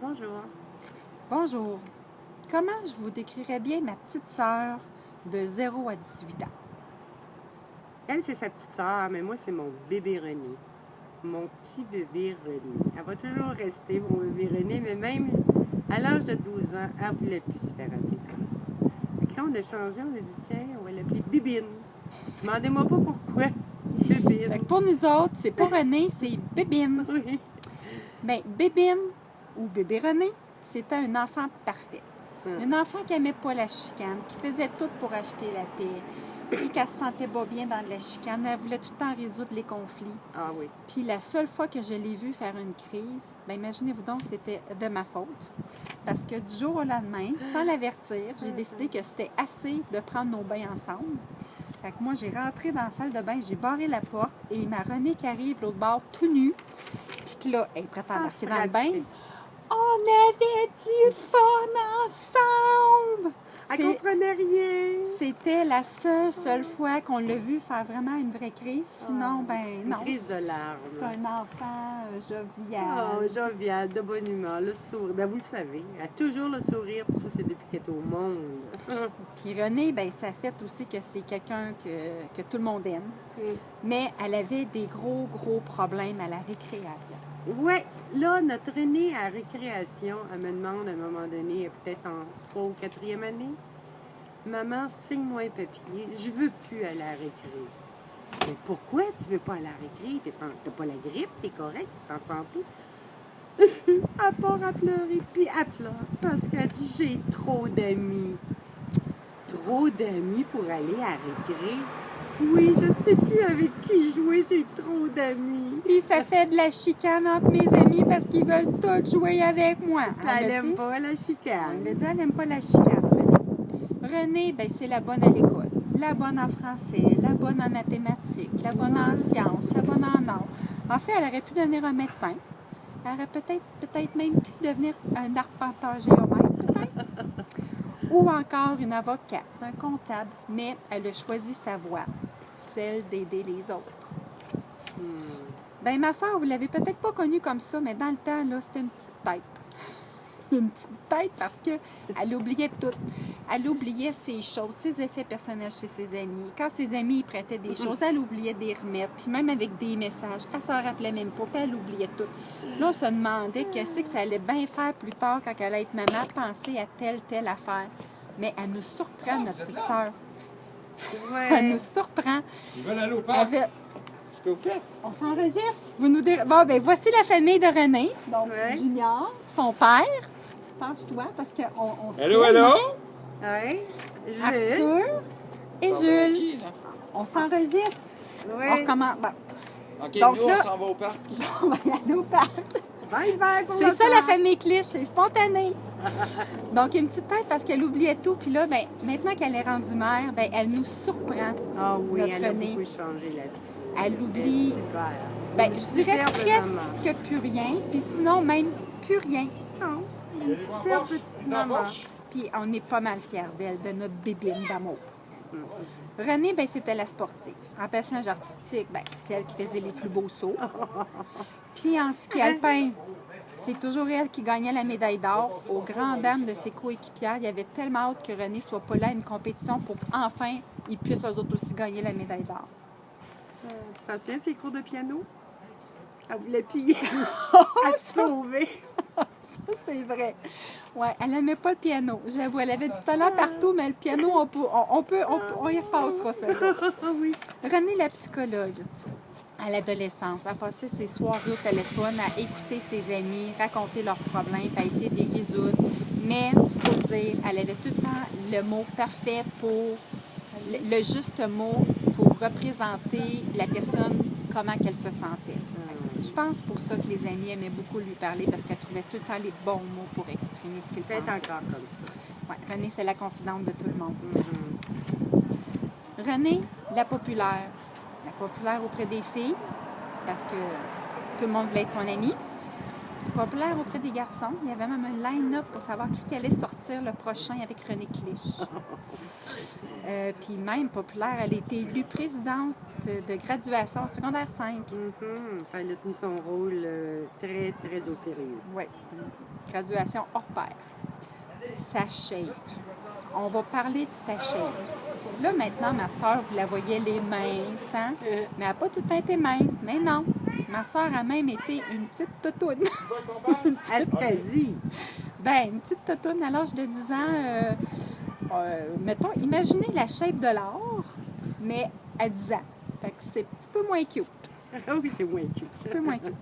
Bonjour. Bonjour. Comment je vous décrirais bien ma petite sœur de 0 à 18 ans? Elle, c'est sa petite sœur, mais moi, c'est mon bébé René. Mon petit bébé René. Elle va toujours rester mon bébé René, mais même à l'âge de 12 ans, elle ne voulait plus se faire appeler comme ça. Fait que là, on a changé, on a dit, tiens, on va l'appeler Bibine. Demandez-moi pas pourquoi. Bibine. Fait que pour nous autres, c'est pas René, c'est Bébine. Oui. Bien, Bébine ou bébé René, c'était un enfant parfait. Un enfant qui n'aimait pas la chicane, qui faisait tout pour acheter la paix, puis qu'elle se sentait pas bien dans de la chicane, elle voulait tout le temps résoudre les conflits. Ah oui. Puis la seule fois que je l'ai vue faire une crise, bien imaginez-vous donc, c'était de ma faute. Parce que du jour au lendemain, sans l'avertir, j'ai décidé que c'était assez de prendre nos bains ensemble. Fait que moi, j'ai rentré dans la salle de bain, j'ai barré la porte et ma René qui arrive l'autre bord tout nu, puis que là, elle est prête à embarquer dans le bain. On avait du fun ensemble! Elle comprenait rien. C'était la seule fois qu'on l'a vu faire vraiment une vraie crise. Sinon, ben non. Une crise de larmes. C'est un enfant jovial. Oh, jovial, de bonne humeur, le sourire. Ben, vous le savez, elle a toujours le sourire, puis ça, c'est depuis qu'elle est au monde. Puis Renée, ben ça fait aussi que c'est quelqu'un que tout le monde aime. Mais elle avait des gros problèmes à la récréation. Oui, là, notre Renée à récréation, elle me demande à un moment donné, peut-être en 3 ou 4e année, maman, signe-moi un papier, je veux plus aller à la récré. Mais pourquoi tu veux pas aller à la récré? T'as pas la grippe, t'es correct, t'es en santé. Elle part à pleurer, puis elle pleure, parce qu'elle dit, j'ai trop d'amis. Trop d'amis pour aller à la récré? Oui, je sais plus avec qui jouer, j'ai trop d'amis. Puis ça fait de la chicane entre mes amis parce qu'ils veulent tous jouer avec moi. Elle n'aime pas la chicane. Elle elle n'aime pas la chicane, Renée. Renée, ben, c'est la bonne à l'école. La bonne en français, la bonne en mathématiques, la bonne en sciences, la bonne en arts. En fait, elle aurait pu devenir un médecin. Elle aurait peut-être même pu devenir un arpenteur géomètre, peut-être. Ou encore une avocate, un comptable. Mais elle a choisi sa voie, celle d'aider les autres. Ben, ma soeur, vous l'avez peut-être pas connue comme ça, mais dans le temps, là, c'était une petite tête. Une petite tête parce qu'elle oubliait tout. Elle oubliait ses choses, ses effets personnels chez ses amis. Quand ses amis prêtaient des choses, elle oubliait de les remettre. Puis même avec des messages, elle s'en rappelait même pas, puis elle oubliait tout. Là, on se demandait qu'est-ce que ça allait bien faire plus tard quand elle allait être maman, penser à telle affaire. Mais elle nous surprend, notre petite sœur. Ouais. Elle nous surprend. Ils veulent aller au parc. Qu'est-ce que vous faites? On s'enregistre. Bon, ben voici la famille de René. Donc, Junior, son père. Penche-toi parce qu'on se Allô, filme, allô? hein? Oui. Arthur et Jules. Qui, là? On s'enregistre. Oui. On recommence. Bon, OK, Donc nous, là- on s'en va au parc. on va y aller au parc. Bye bye pour C'est le ça la parc. famille Clich, c'est spontané. Donc, une petite tête parce qu'elle oubliait tout. Puis là, ben, maintenant qu'elle est rendue mère, ben, elle nous surprend. Ah oui, Notre elle a Renée. beaucoup changé là-dessus. Elle oublie, Super. ben, Une je dirais superbe maman. presque plus rien. Puis sinon, même plus rien. Non, une super petite maman. Puis on est pas mal fiers d'elle, de notre bébine d'amour. Renée, ben, c'était la sportive. En passage artistique, ben, c'est elle qui faisait les plus beaux sauts. Puis en ski alpin, c'est toujours elle qui gagnait la médaille d'or. Aux grandes dames de ses coéquipières, il y avait tellement hâte que Renée soit pas là à une compétition pour qu'enfin, ils puissent eux autres aussi gagner la médaille d'or. Tu t'en souviens de ses cours de piano? Elle voulait piller à se sauver. Ça, c'est vrai. Oui, elle n'aimait pas le piano. J'avoue, elle avait du talent partout, mais le piano, on y repassera ça. Ah oui. Renée, la psychologue, à l'adolescence, a passé ses soirées au téléphone à écouter ses amis, raconter leurs problèmes, à essayer de les résoudre. Mais, il faut dire, elle avait tout le temps le mot parfait pour, le juste mot pour représenter la personne, comment qu'elle se sentait. Je pense pour ça que les amis aimaient beaucoup lui parler parce qu'elle trouvait tout le temps les bons mots pour exprimer ce qu'ils Peut-être pensaient. encore comme ça. Ouais, Renée, c'est la confidente de tout le monde. Renée, la populaire. La populaire auprès des filles parce que tout le monde voulait être son amie. populaire auprès des garçons. Il y avait même un line-up pour savoir qui allait sortir le prochain avec René Clich. Puis même populaire, elle a été élue présidente de graduation en secondaire 5. Elle a tenu son rôle très, très au sérieux. Oui, graduation hors pair. Sa shape. On va parler de sa shape. Là, maintenant, ma soeur, vous la voyez, elle est mince, hein? Mais elle n'a pas tout été mince. Mais non, ma soeur a même été une petite toutoune. Elle s'est dit. Ben, une petite toutoune à l'âge de 10 ans. Mettons, imaginez la shape de l'or, mais à 10 ans. Fait que c'est un petit peu moins cute. Oui, c'est moins cute. Un petit peu moins cute.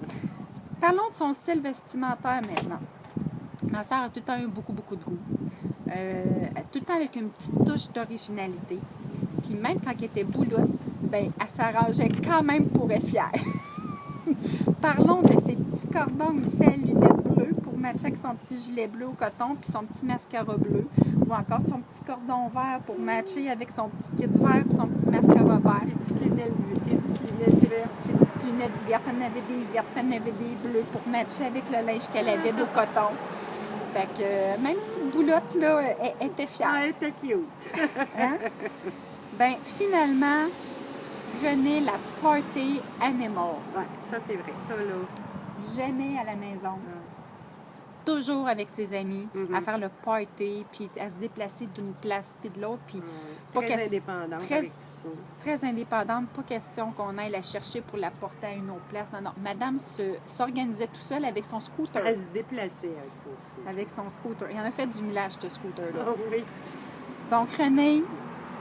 Parlons de son style vestimentaire maintenant. Ma soeur a tout le temps eu beaucoup, beaucoup de goût. Tout le temps avec une petite touche d'originalité. Puis même quand elle était boulotte, ben, elle s'arrangeait quand même pour être fière. Parlons de ses petits cordons aussi à lunettes bleues pour matcher avec son petit gilet bleu au coton puis son petit mascara bleu. Ou encore son petit cordon vert pour matcher avec son petit kit vert puis son petit mascara vert. Ses petites lunettes vertes. Ses petites lunettes vertes. Elle en avait des vertes, elle en avait des bleues pour matcher avec le linge qu'elle avait de coton. Fait que même petite boulotte, là, elle était fière. Ah, elle était cute. Hein? Ben, finalement, René, la party animal. Oui, ça c'est vrai. Ça, là. Jamais à la maison. Toujours avec ses amis, à faire le party, puis à se déplacer d'une place puis de l'autre. Puis très indépendante avec tout ça. Très indépendante. Pas question qu'on aille la chercher pour la porter à une autre place. Non, non. Madame s'organisait tout seule avec son scooter. Elle se déplaçait avec son scooter. Avec son scooter. Il en a fait du millage, ce scooter-là. Oh, oui. Donc, René,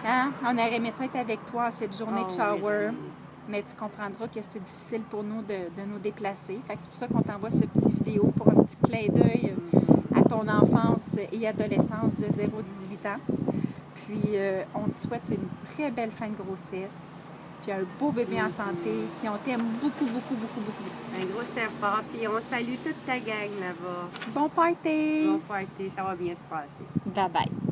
hein, on aurait aimé ça être avec toi cette journée de shower. Oui. Mais tu comprendras que c'est difficile pour nous de nous déplacer. Fait que c'est pour ça qu'on t'envoie ce petit vidéo pour un petit clin d'œil à ton enfance et adolescence de 0-18 ans. Puis, on te souhaite une très belle fin de grossesse, puis un beau bébé en santé, puis on t'aime beaucoup, beaucoup, beaucoup, beaucoup. Un gros serpent, puis on salue toute ta gang là-bas. Bon party! Bon party, ça va bien se passer. Bye bye!